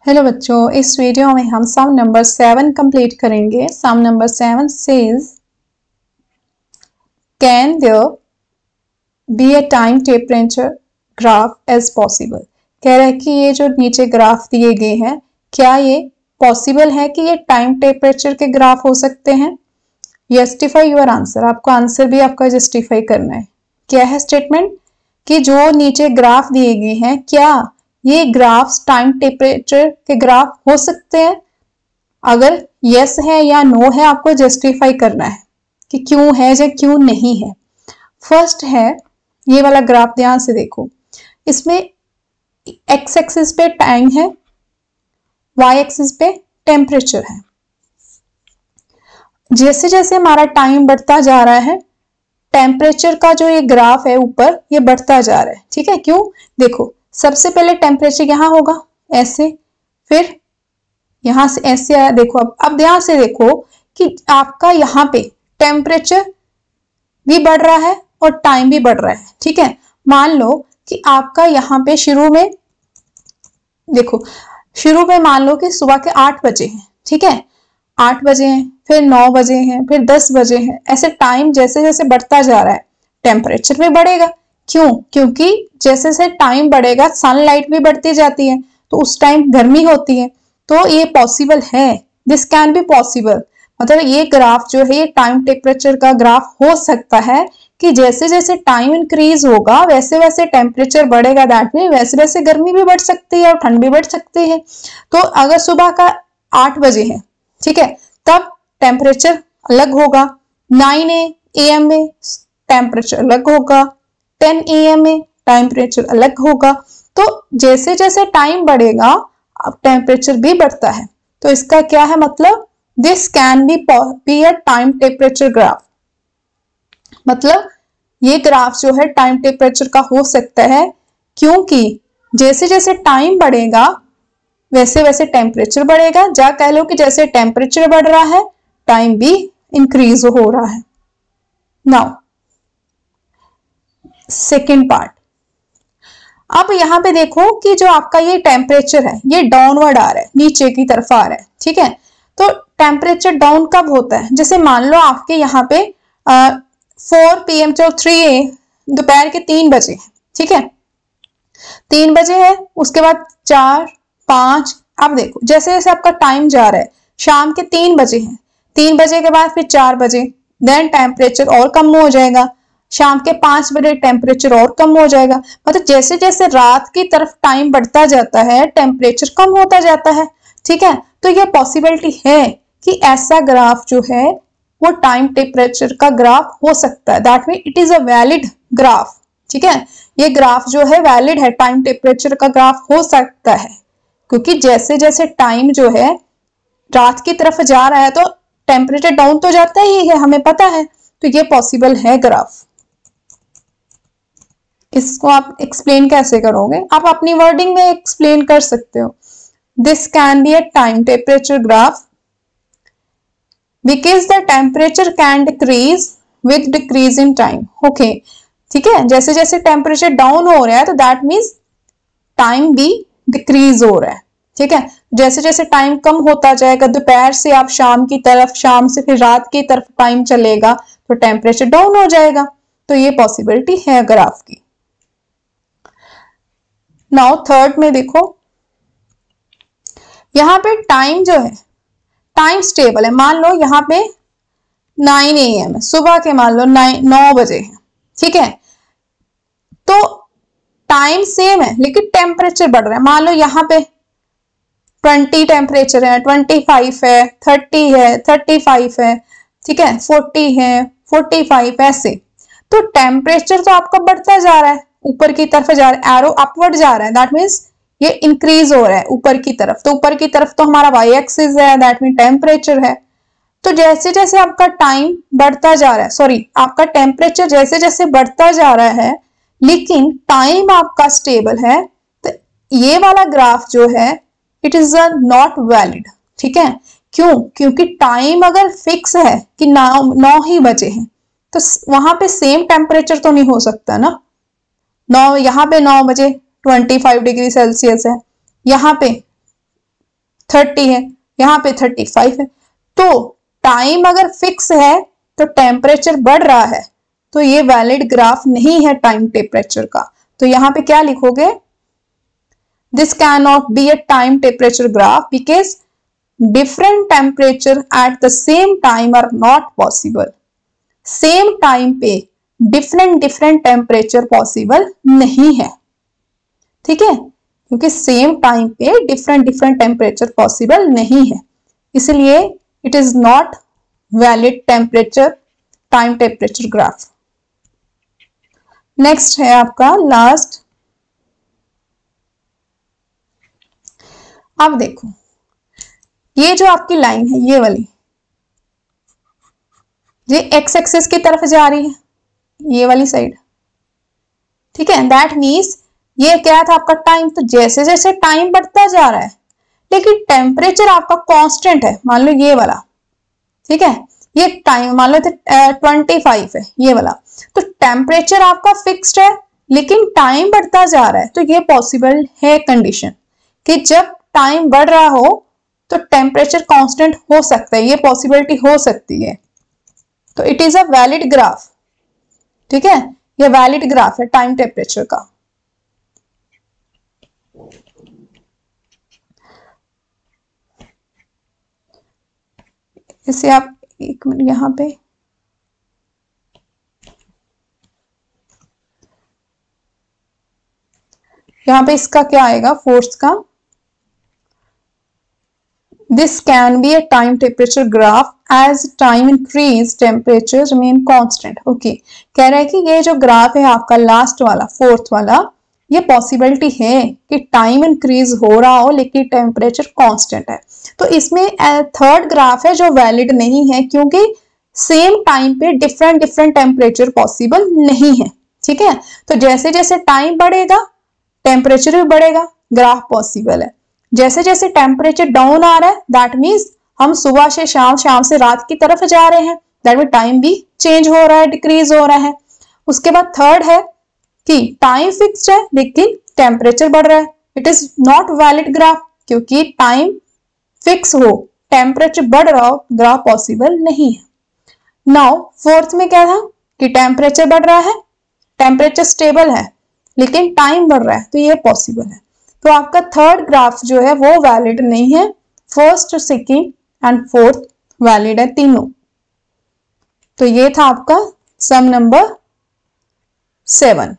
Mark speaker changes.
Speaker 1: Hello बच्चों, इस video में हम सम नंबर 7 कंप्लीट करेंगे। Some number 7 says can there be a time temperature graph as possible. कह रहा है कि ये जो नीचे ग्राफ दिए गए हैं, क्या ये पॉसिबल है कि ये टाइम टेम्परेचर के ग्राफ हो सकते हैं। जस्टिफाई योर आंसर, आपको आंसर भी आपका जस्टिफाई करना है। क्या है स्टेटमेंट कि जो नीचे ग्राफ दिए गए हैं, क्या ये ग्राफ्स टाइम टेम्परेचर के ग्राफ हो सकते हैं। अगर यस है या नो है, आपको जस्टिफाई करना है कि क्यों है या क्यों नहीं है। फर्स्ट है ये वाला ग्राफ, ध्यान से देखो। इसमें एक्स एक्सिस पे टाइम है, वाई एक्सिस पे टेम्परेचर है। जैसे जैसे हमारा टाइम बढ़ता जा रहा है, टेम्परेचर का जो ये ग्राफ है ऊपर, ये बढ़ता जा रहा है। ठीक है, क्यों? देखो, सबसे पहले टेम्परेचर यहां होगा ऐसे, फिर यहां से ऐसे आया। देखो अब ध्यान से देखो कि आपका यहां पे टेम्परेचर भी बढ़ रहा है और टाइम भी बढ़ रहा है। ठीक है, मान लो कि आपका यहां पे शुरू में देखो, शुरू में मान लो कि सुबह के 8 बजे हैं। ठीक है, 8 बजे हैं, फिर 9 बजे हैं, फिर 10 बजे हैं। ऐसे टाइम जैसे जैसे बढ़ता जा रहा है, टेम्परेचर भी बढ़ेगा। क्यों? क्योंकि जैसे जैसे टाइम बढ़ेगा, सनलाइट भी बढ़ती जाती है, तो उस टाइम गर्मी होती है। तो ये पॉसिबल है, दिस कैन बी पॉसिबल। मतलब ये ग्राफ जो है, ये टाइम टेम्परेचर का ग्राफ हो सकता है कि जैसे जैसे टाइम इंक्रीज होगा, वैसे वैसे टेम्परेचर बढ़ेगा। दैट मीन वैसे वैसे गर्मी भी बढ़ सकती है और ठंड भी बढ़ सकती है। तो अगर सुबह का 8 बजे है, ठीक है, तब टेम्परेचर अलग होगा। 9 AM में टेम्परेचर अलग होगा, 10 AM में टेम्परेचर अलग होगा। तो जैसे जैसे टाइम बढ़ेगा, अब टेम्परेचर भी बढ़ता है। तो इसका क्या है मतलब, this can be a time temperature graph. मतलब ये ग्राफ जो है टाइम टेम्परेचर का हो सकता है, क्योंकि जैसे जैसे टाइम बढ़ेगा वैसे वैसे टेम्परेचर बढ़ेगा। जा कह लो कि जैसे टेम्परेचर बढ़ रहा है, टाइम भी इंक्रीज हो रहा है। Now second part. अब यहां पे देखो कि जो आपका ये टेम्परेचर है, ये डाउनवर्ड आ रहा है, नीचे की तरफ आ रहा है। ठीक है, तो टेम्परेचर डाउन कब होता है? जैसे मान लो आपके यहाँ पे 4 PM जो 3 दोपहर के 3 बजे है। ठीक है, 3 बजे है, उसके बाद 4, 5। अब देखो जैसे जैसे आपका टाइम जा रहा है, शाम के 3 बजे है, 3 बजे के बाद फिर 4 बजे, देन टेम्परेचर और कम हो जाएगा। शाम के 5 बजे टेम्परेचर और कम हो जाएगा। मतलब जैसे जैसे रात की तरफ टाइम बढ़ता जाता है, टेम्परेचर कम होता जाता है। ठीक है, तो यह पॉसिबिलिटी है कि ऐसा ग्राफ जो है वो टाइम टेम्परेचर का ग्राफ हो सकता है। That mean it is a valid graph. ठीक है, ये ग्राफ जो है वैलिड है, टाइम टेम्परेचर का ग्राफ हो सकता है, क्योंकि जैसे जैसे टाइम जो है रात की तरफ जा रहा है, तो टेम्परेचर डाउन तो जाता ही है, हमें पता है। तो ये पॉसिबल है ग्राफ। इसको आप एक्सप्लेन कैसे करोगे? आप अपनी वर्डिंग में एक्सप्लेन कर सकते हो। This can be a time temperature graph because the temperature can decrease with decrease in time. Okay, ठीक है, जैसे जैसे टेम्परेचर डाउन हो रहा है, तो दैट मीन्स टाइम भी डिक्रीज हो रहा है। ठीक है, जैसे जैसे टाइम कम होता जाएगा, दोपहर से आप शाम की तरफ, शाम से फिर रात की तरफ टाइम चलेगा, तो टेम्परेचर डाउन हो जाएगा। तो ये पॉसिबिलिटी है ग्राफ की। नाउ थर्ड में देखो, यहां पे टाइम जो है, टाइम स्टेबल है। मान लो यहां पे 9 AM है, सुबह के मान लो 9 बजे है। ठीक है, तो टाइम सेम है लेकिन टेम्परेचर बढ़ रहा है। मान लो यहां पे 20 टेम्परेचर है, 25 है, 30 है, 35 है, ठीक है, 40 है, 45 ऐसे। तो टेम्परेचर तो आपका बढ़ता जा रहा है, ऊपर की तरफ जा रहा है, एरो अपवर्ड जा रहा है। दैट मीन्स ये इंक्रीज हो रहा है ऊपर की तरफ। तो ऊपर की तरफ तो हमारा वाई एक्सिस है, दैट मीन टेम्परेचर है। तो जैसे जैसे आपका टाइम बढ़ता जा रहा है, सॉरी, आपका टेम्परेचर जैसे जैसे बढ़ता जा रहा है, लेकिन टाइम आपका स्टेबल है, तो ये वाला ग्राफ जो है इट इज नॉट वैलिड। ठीक है, क्यों? क्योंकि टाइम अगर फिक्स है कि 9 ही बजे है, तो वहां पे सेम टेम्परेचर तो नहीं हो सकता ना। 9 यहाँ पे 9 बजे 25 डिग्री सेल्सियस है, यहाँ पे 30 है, यहाँ पे 35 है। तो टाइम अगर फिक्स है तो टेम्परेचर बढ़ रहा है, तो ये वैलिड ग्राफ नहीं है टाइम टेम्परेचर का। तो यहाँ पे क्या लिखोगे, this can not be a time temperature graph because different temperature at the same time are not possible. Same time पे डिफरेंट डिफरेंट टेम्परेचर पॉसिबल नहीं है, ठीक है, क्योंकि सेम टाइम पे डिफरेंट डिफरेंट टेम्परेचर पॉसिबल नहीं है, इसलिए it is not valid temperature time temperature graph. Next है आपका लास्ट। अब देखो ये जो आपकी लाइन है ये वाली, ये एक्स एक्सिस की तरफ जा रही है, ये वाली साइड, ठीक है। दैट मीन्स ये क्या था आपका टाइम, तो जैसे जैसे टाइम बढ़ता जा रहा है लेकिन टेम्परेचर आपका कांस्टेंट है, मान लो ये वाला, ठीक है, ये टाइम मान लो 25 है ये वाला, तो टेम्परेचर आपका फिक्स्ड है लेकिन टाइम बढ़ता जा रहा है, तो ये पॉसिबल है कंडीशन कि जब टाइम बढ़ रहा हो तो टेम्परेचर कांस्टेंट हो सकता है, ये पॉसिबिलिटी हो सकती है। तो it is a valid graph, ठीक है, ये वैलिड ग्राफ है टाइम टेम्परेचर का। इसे आप एक मिनट यहाँ पे इसका क्या आएगा फोर्स का, this can be a time temperature graph as time increase temperature remain constant. Okay, कह रहा है कि ये जो ग्राफ है आपका लास्ट वाला फोर्थ वाला, ये पॉसिबिलिटी है कि टाइम इंक्रीज हो रहा हो लेकिन टेम्परेचर कांस्टेंट है। तो इसमें थर्ड ग्राफ है जो वैलिड नहीं है क्योंकि सेम टाइम पे डिफरेंट डिफरेंट टेम्परेचर पॉसिबल नहीं है, ठीक है। तो जैसे जैसे टाइम बढ़ेगा टेम्परेचर भी बढ़ेगा, ग्राफ पॉसिबल है। जैसे जैसे टेम्परेचर डाउन आ रहा है दैट मीन्स हम सुबह से शाम, शाम से रात की तरफ जा रहे हैं, दैट मीन टाइम भी चेंज हो रहा है, डिक्रीज हो रहा है। उसके बाद थर्ड है कि टाइम फिक्स्ड है लेकिन टेम्परेचर बढ़ रहा है, it is not valid graph, क्योंकि टाइम फिक्स हो टेम्परेचर बढ़ रहा हो ग्राफ पॉसिबल नहीं है। नाउ फोर्थ में क्या था कि टेम्परेचर बढ़ रहा है, टेम्परेचर स्टेबल है लेकिन टाइम बढ़ रहा है, तो ये पॉसिबल है। तो आपका थर्ड ग्राफ जो है वो वैलिड नहीं है, first, second and fourth valid है तीनों। तो ये था आपका सम नंबर 7।